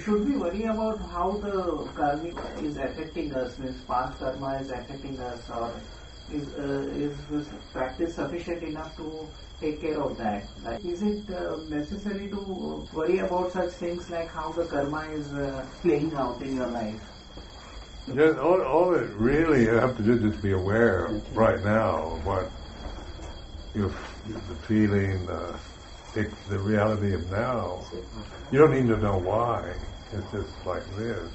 Should we worry about how the karma is affecting us, means past karma is affecting us, or is this practice sufficient enough to take care of that? Like, is it necessary to worry about such things like how the karma is playing out in your life? Just all it really you have to do is just be aware right now of what the feeling, the reality of now. You don't need to know why. It's just like this.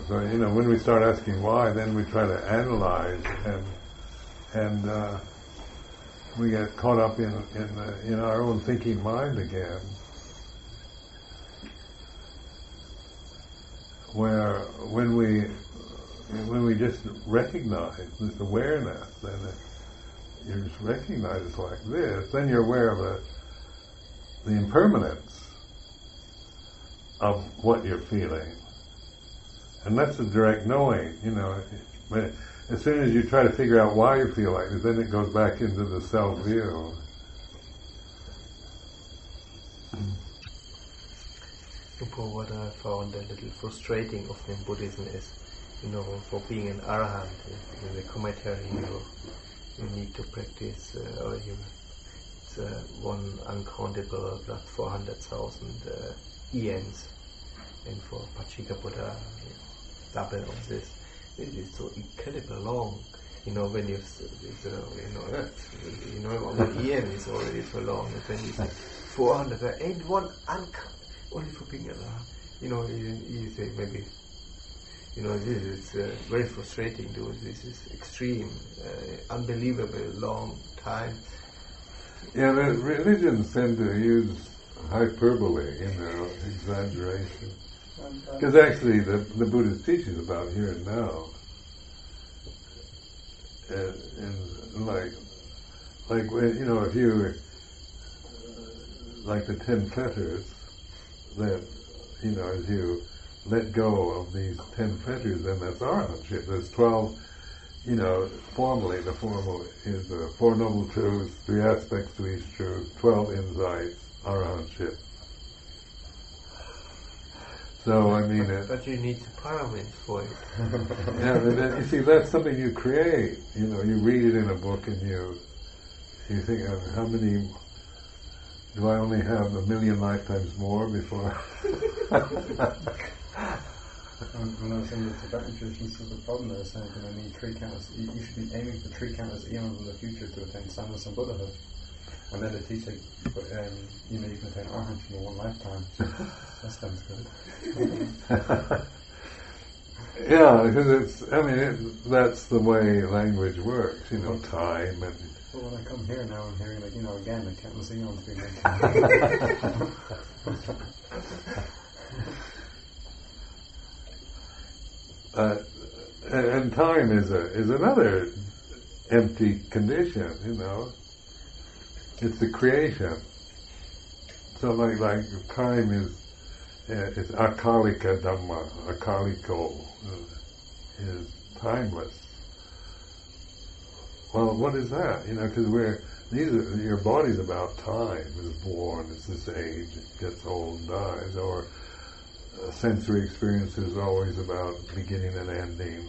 So when we start asking why, then we try to analyze, and we get caught up in our own thinking mind again, where when we just recognize this awareness, then you just recognize it's like this, then you're aware of the impermanence of what you're feeling. And that's a direct knowing, As soon as you try to figure out why you feel like this, then it goes back into the self-view. What I found a little frustrating of in Buddhism is, for being an Arahant, in the commentary, you need to practice, it's one uncountable, plus 400,000 eons, and for Pachika Buddha, double of this. It is so incredibly long. When you, one eon is already so long, and then you say 400, and one only for being Arahant. You say maybe. This is very frustrating, dude. This is extreme, unbelievable long time. Yeah, the religions tend to use hyperbole, exaggeration. Because actually the Buddha's teaching about here and now. And like when, if you, like the 10 fetters, that, as you let go of these 10 fetters, then that's arahantship. There's 12, formally the formal is the Four Noble Truths, 3 aspects to each truth, 12 insights, arahantship. So, But you need the paramount for it. Yeah, but then, you see, that's something you create. You read it in a book and you think, how many, do I only have 1,000,000 lifetimes more before? When I was in the Tibetan tradition, this is the problem there, saying you need 3 countless, you should be aiming for 3 countless eons in the future to attain sannyas and Buddhahood. And then they teach you can attain arahantship in one lifetime. That sounds good. Yeah, because that's the way language works, time and... Well, when I come here now, I'm hearing again, the countless eons being mentioned. And time is another empty condition, It's the creation. So like time is akalika dhamma, akaliko is timeless. Well, what is that? Because your body's about time. It's born, it's this age, it gets old and dies, or sensory experience is always about beginning and ending,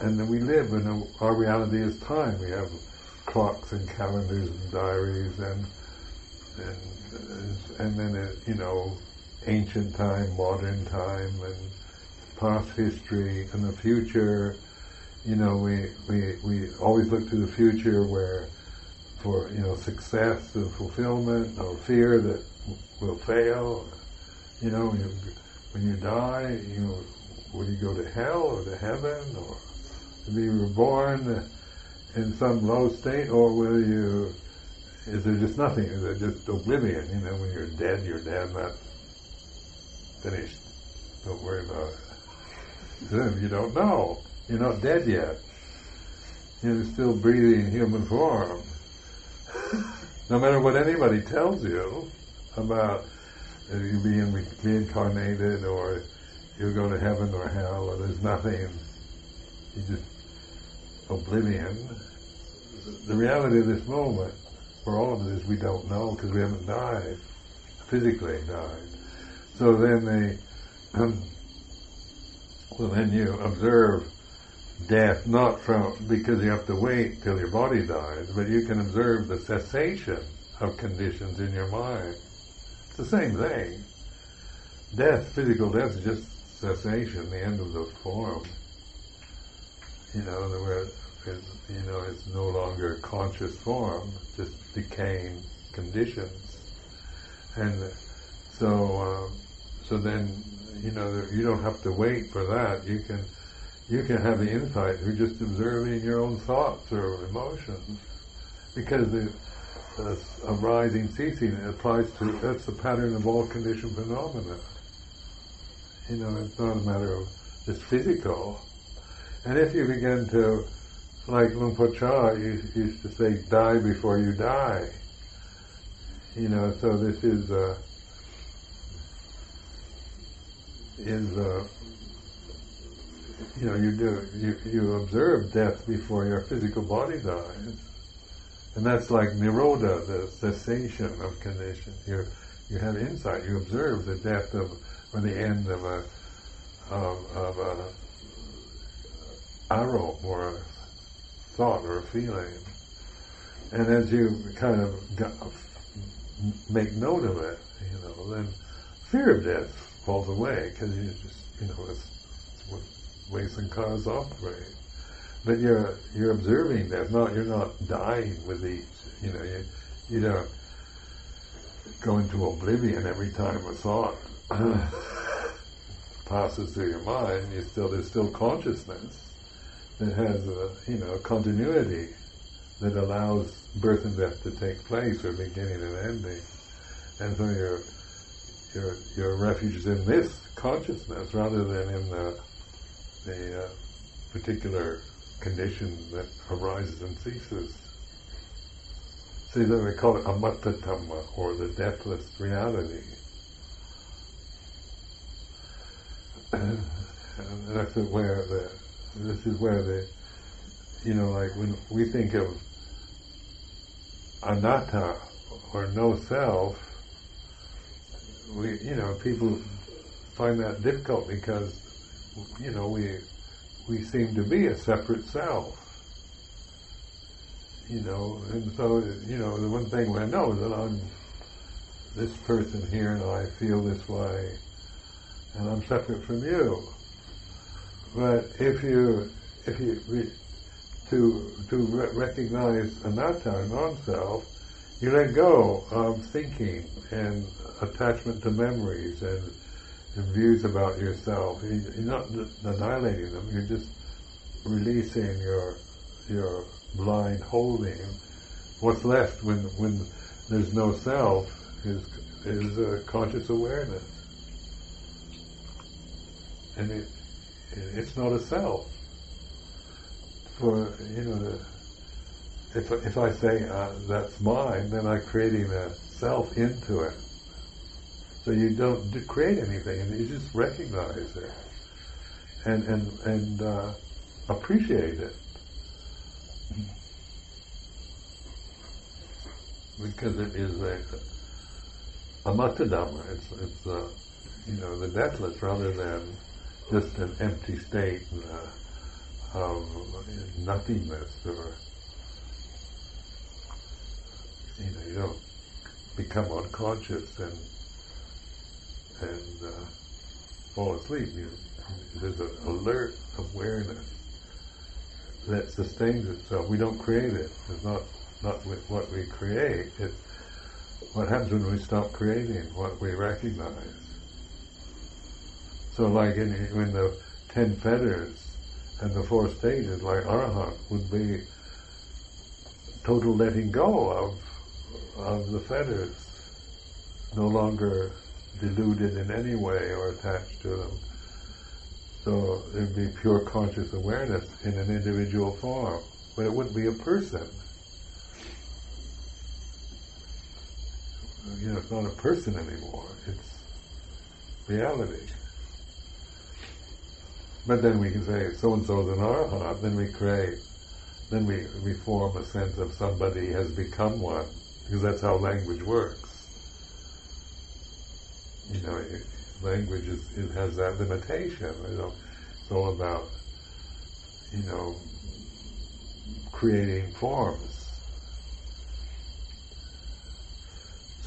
and then we live, and our reality is time. We have clocks and calendars and diaries, and then ancient time, modern time, and past history and the future. We always look to the future for success and fulfillment, or fear that will fail. When you die, will you go to hell or to heaven, or be reborn in some low state, or is there just nothing? Is there just oblivion? When you're dead, that's finished. Don't worry about it. Then you don't know. You're not dead yet. You're still breathing in human form. No matter what anybody tells you about you being reincarnated, or you go to heaven or hell, or there's nothing, you just oblivion. the reality of this moment for all of it is we don't know because we haven't died, physically died. So then then you observe death not because you have to wait till your body dies, but you can observe the cessation of conditions in your mind. It's the same thing. Death, physical death, is just cessation, the end of the form. Where it's no longer conscious form, just decaying conditions. And so then, you don't have to wait for that. You can have the insight through just observing your own thoughts or emotions. Because the arising, ceasing applies to, that's the pattern of all conditioned phenomena. It's not a matter of just physical. And if you begin to, like Luang Por Chah used to say, die before you die. So this is you observe death before your physical body dies. And that's like nirodha, the cessation of condition. You have insight, you observe the death of, or the end of a arrow or a thought or a feeling. And as you kind of make note of it, then fear of death falls away because you just, it's what way sankharas operate. But you're observing death, you're not dying with each, you don't go into oblivion every time a thought passes through your mind. There's still consciousness that has a continuity that allows birth and death to take place, or beginning and ending. And so your refuge is in this consciousness rather than in the particular condition that arises and ceases. See, then we call it amatta dhamma, or the deathless reality. And this is where like when we think of anatta, or no self, people find that difficult because, we seem to be a separate self. And so, the one thing I know is that I'm this person here and I feel this way, and I'm separate from you. But if you recognize anatta, non-self, you let go of thinking and attachment to memories and views about yourself. You're not annihilating them, you're just releasing your blind holding. What's left when there's no self is conscious awareness. And it's not a self. For, if I say that's mine, then I'm creating a self into it. So you don't create anything, you just recognize it and appreciate it, because it is a amatta dhamma. It's the deathless, rather than just an empty state of nothingness, or you don't become unconscious and fall asleep. There's an alert awareness that sustains itself. We don't create it. It's not with what we create. It's what happens when we stop creating what we recognize. So like in the 10 fetters and the 4 stages, like Arahant would be total letting go of the fetters, no longer deluded in any way or attached to them. So there'd be pure conscious awareness in an individual form, but it wouldn't be a person. It's not a person anymore, it's reality. But then we can say so-and-so's an arahant, then we create then we form a sense of somebody has become one, because that's how language works. You know, language it has that limitation. You know, it's all about, you know, creating forms.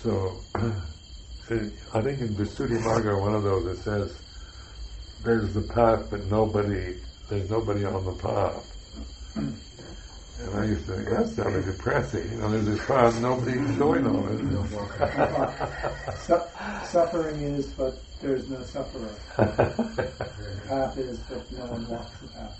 So, I think in Visuddhimagga, one of those, it says, there's the path, but there's nobody on the path. And I used to think, that sounded depressing. You know, there's this path, nobody's going on it. Suffering is, but there's no sufferer. The path is, but no one walks the path.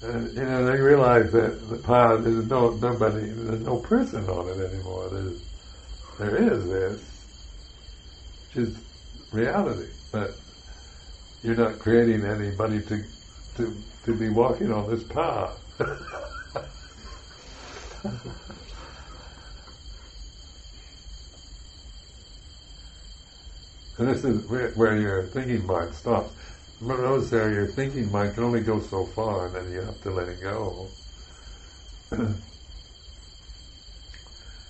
And you know, they realize that the path, there's no person on it anymore. There is this, which is reality, but you're not creating anybody to be walking on this path. And this is where your thinking mind stops. Notice there, your thinking mind can only go so far, and then you have to let it go.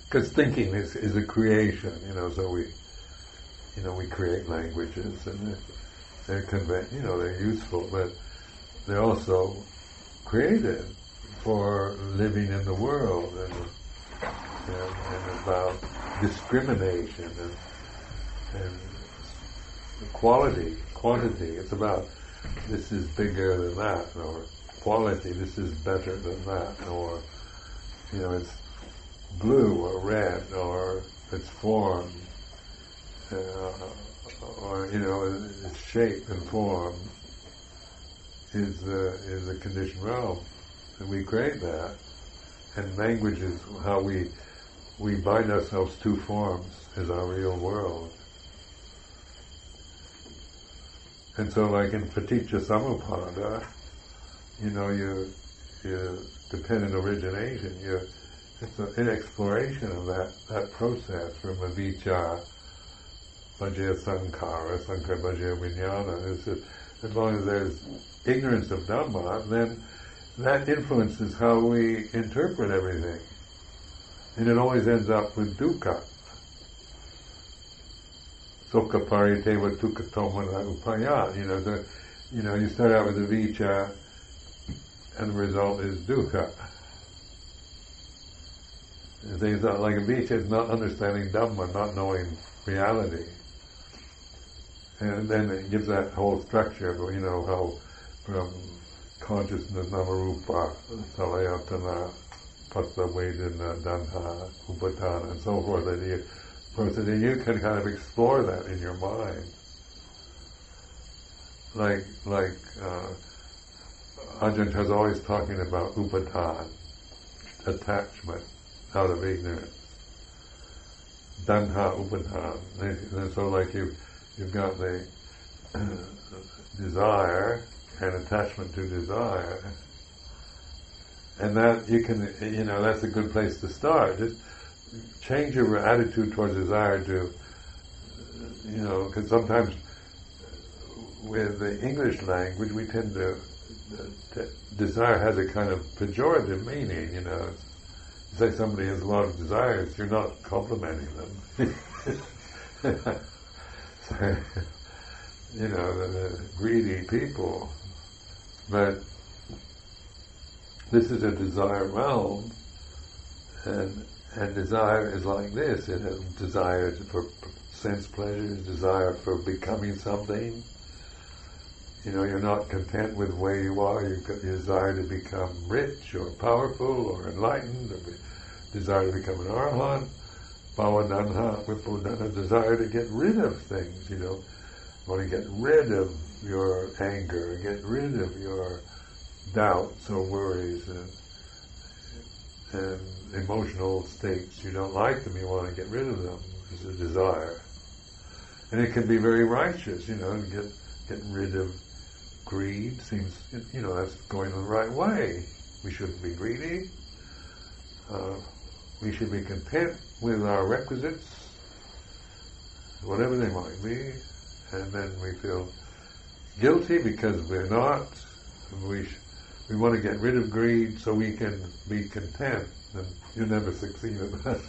Because thinking is a creation, you know. So we create languages, and they're useful, but they're also created for living in the world and about discrimination and quantity. It's about this is bigger than that, or quality, this is better than that, or you know, it's blue or red, or its form, or you know, its shape and form is a conditioned realm, and we create that. And language is how we bind ourselves to forms as our real world. And so, like in Paticca Samuppada, you know, you dependent origination. It's an exploration of that process from avijja, bhajya sankhara, sankhara bhajya vijnana. As long as there's ignorance of Dhamma, then that influences how we interpret everything, and it always ends up with dukkha. Sukha pariteva dukkha tomana upaya. You know, you start out with avijja, and the result is dukkha. And things like avijja is not understanding Dhamma, not knowing reality. And then it gives that whole structure of, you know, how from consciousness, namarupa, salayatana, passa vedana, danha, upadana, and so forth, and you can kind of explore that in your mind. Like Ajahn was always talking about upadana, attachment out of ignorance. Danha upadana. And so like you've got the desire and attachment to desire, and that you can, you know, that's a good place to start. Just change your attitude towards desire to, you know, because sometimes with the English language we tend to desire has a kind of pejorative meaning, you know. You say somebody has a lot of desires, you're not complimenting them. So, you know, the greedy people. But this is a desire realm, and desire is like this. It has desire for sense pleasures, desire for becoming something. You know, you're not content with where you are. You've got your desire to become rich or powerful or enlightened, or desire to become an arahant. Bhavadanha, vipodana, desire to get rid of things, you know. You want to get rid of your anger, get rid of your doubts or worries and emotional states. You don't like them, you want to get rid of them. It's a desire. And it can be very righteous, you know, and get rid of greed seems, you know, that's going the right way. We shouldn't be greedy. We should be content with our requisites, whatever they might be, and then we feel guilty because we're not, we want to get rid of greed so we can be content, and you never succeed at that.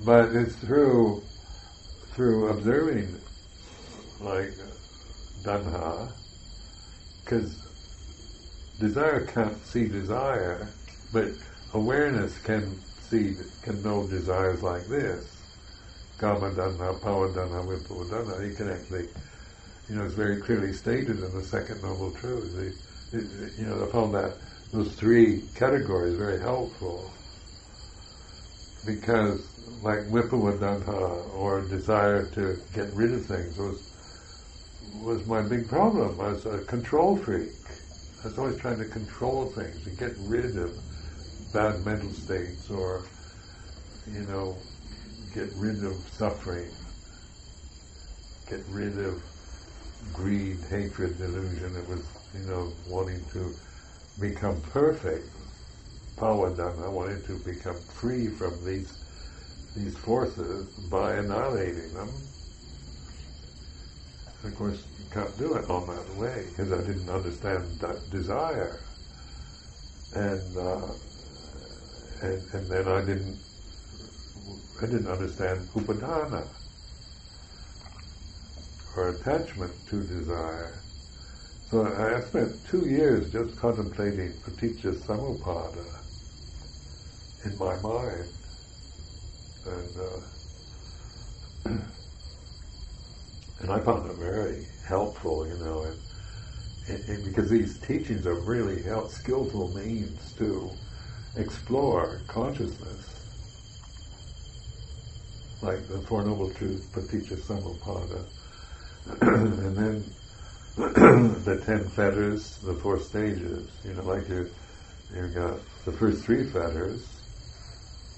But it's through observing, like Dhanha, because desire can't see desire, but awareness can know desires like this. Kama Dhanha, Pava Dhanha, Vipava Dhanha. You can actually, it's very clearly stated in the Second Noble Truth. I found that those three categories very helpful, because like Vipava Dhanha, or desire to get rid of things, was my big problem. I was a control freak. I was always trying to control things, to get rid of bad mental states, or, get rid of suffering, get rid of greed, hatred, delusion. It was, wanting to become perfect. Pawadana, wanting to become free from these forces by annihilating them. And of course, you can't do it on that way, because I didn't understand that desire. And then I didn't understand upadana, or attachment to desire. So I spent 2 years just contemplating paticca samuppada in my mind, and I found it very helpful, and because these teachings are really skillful means to explore consciousness, like the Four Noble Truths, paticca samuppada, and then the 10 fetters, the 4 stages. Like you got the first 3 fetters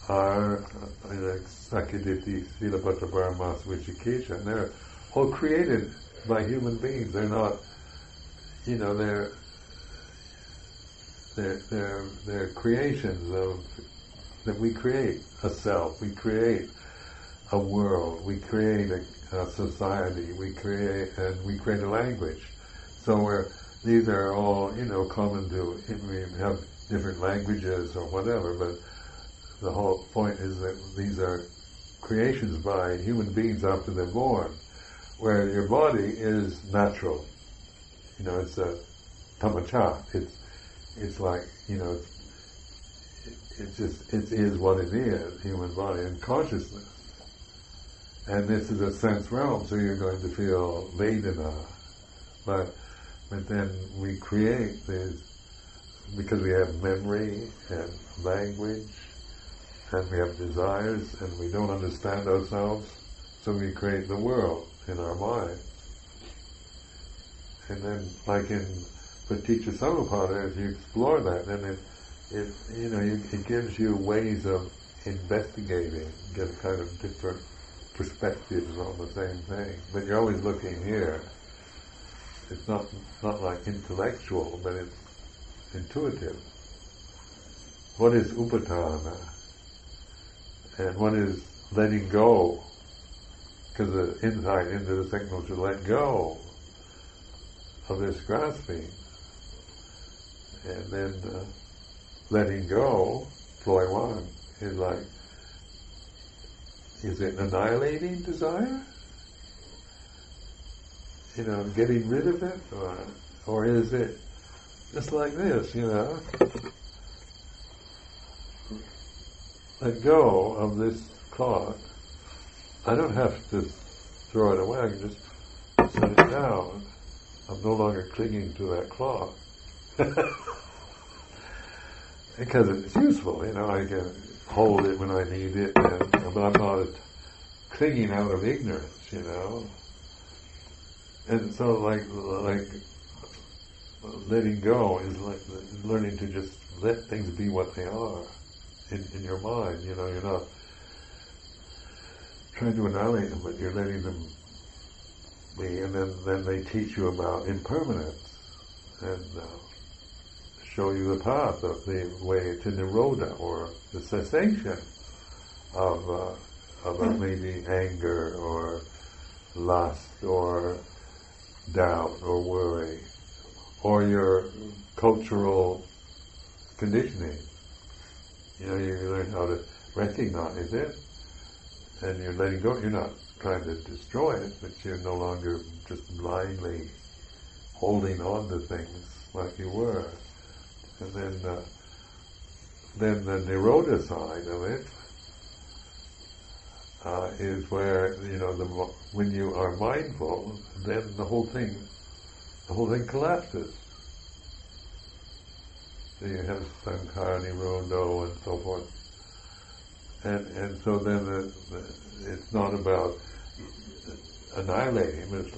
are like Sakyaditi, Silapata, Paramas, Vicikiccha, and they're all created by human beings. They're not, they're creations that we create a self, we create a world, we create a society, we create a language. So these are all, common to, we have different languages or whatever, but the whole point is that these are creations by human beings after they're born, where your body is natural. It's a tamacha. It's like, it is what it is, human body, and consciousness. And this is a sense realm, so you're going to feel Vedana. But then we create this, because we have memory and language, and we have desires, and we don't understand ourselves, so we create the world in our mind. And then, like in paticca samuppada, as you explore that, then it gives you ways of investigating, get kind of different perspectives on the same thing. But you're always looking here. It's not like intellectual, but it's intuitive. What is upatana? And what is letting go? Because the insight into the signal to let go of this grasping. And then letting go, ploy one, is like, is it annihilating desire? Getting rid of it? Or is it just like this, let go of this clock. I don't have to throw it away, I can just set it down. I'm no longer clinging to that clock. Because it's useful, I can hold it when I need it, but I'm not clinging out of ignorance, And so like letting go is like learning to just let things be what they are in your mind, you're not trying to annihilate them, but you're letting them be, and then they teach you about impermanence, and show you the path of the way to nirodha, or the cessation of maybe anger, or lust, or doubt, or worry, or your cultural conditioning. You learn how to recognize it, and you're letting go. You're not trying to destroy it, but you're no longer just blindly holding on to things like you were. And then the Nirodha side of it is where when you are mindful, then the whole thing collapses. So you have Sankhara Nirodho and so forth, and so then it's not about annihilating; it's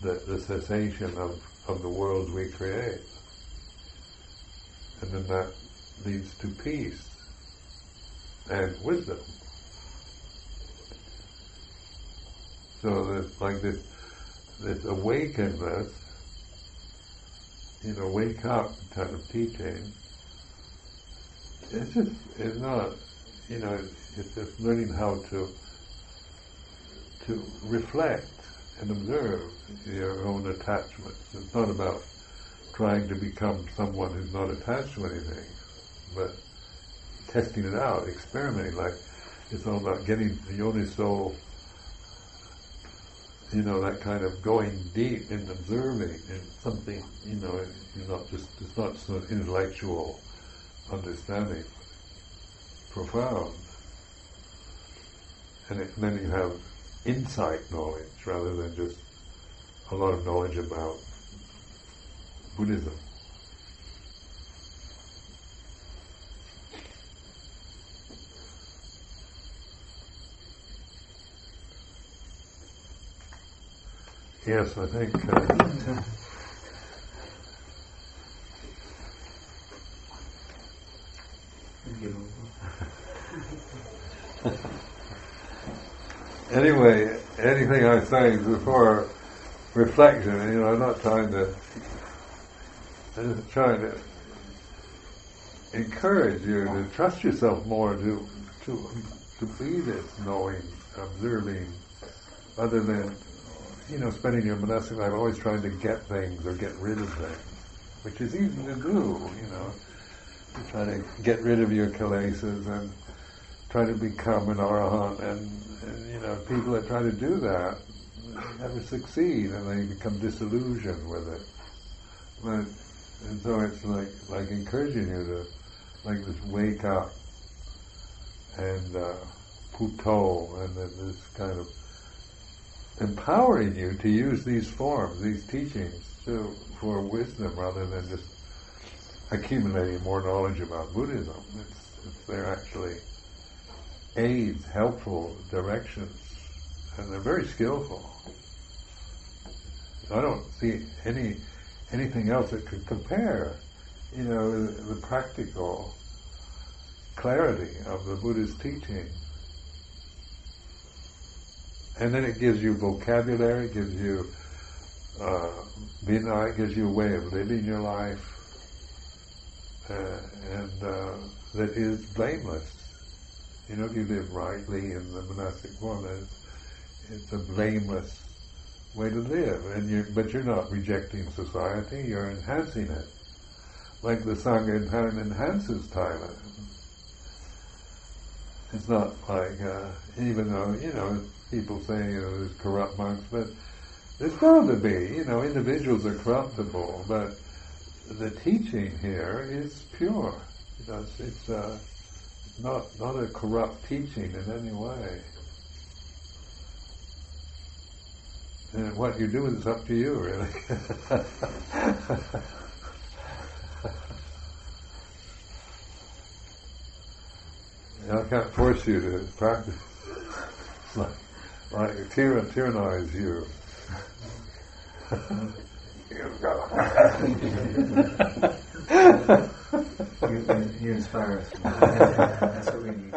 the cessation of the worlds we create, and then that leads to peace and wisdom. So there's like this awakenness, wake up kind of teaching. It's not, it's just learning how to reflect and observe your own attachments. It's not about trying to become someone who's not attached to anything, but testing it out, experimenting. Like it's all about getting the yoniso, that kind of going deep and observing and something, it's not just an intellectual understanding, profound. And then you have insight knowledge rather than just a lot of knowledge about Buddhism. Yes, I think anyway, anything I say before reflection, I'm not trying to, I'm just trying to encourage you to trust yourself more to be this knowing, observing, other than spending your monastic life always trying to get things or get rid of things, which is easy to do, You try to get rid of your kilesas and try to become an arahant, and people that try to do that never succeed, and they become disillusioned with it. And so it's like encouraging you to just wake up and puto, and this kind of empowering you to use these forms, these teachings, for wisdom rather than just accumulating more knowledge about Buddhism. They're actually aids, helpful directions, and they're very skillful. I don't see anything else that could compare, the practical clarity of the Buddha's teaching. And then it gives you vocabulary, it gives you vinaya, it gives you a way of living your life, and that is blameless. If you live rightly in the monastic form, it's a blameless way to live. But you're not rejecting society; you're enhancing it, like the Sangha enhances Thailand. It's not like even though people say there's corrupt monks, but there's bound to be. Individuals are corruptible, but the teaching here is pure. It's not a corrupt teaching in any way. And what you do is up to you, really. I can't force you to practice. Like tyrannize you. You inspire us. That's what we need.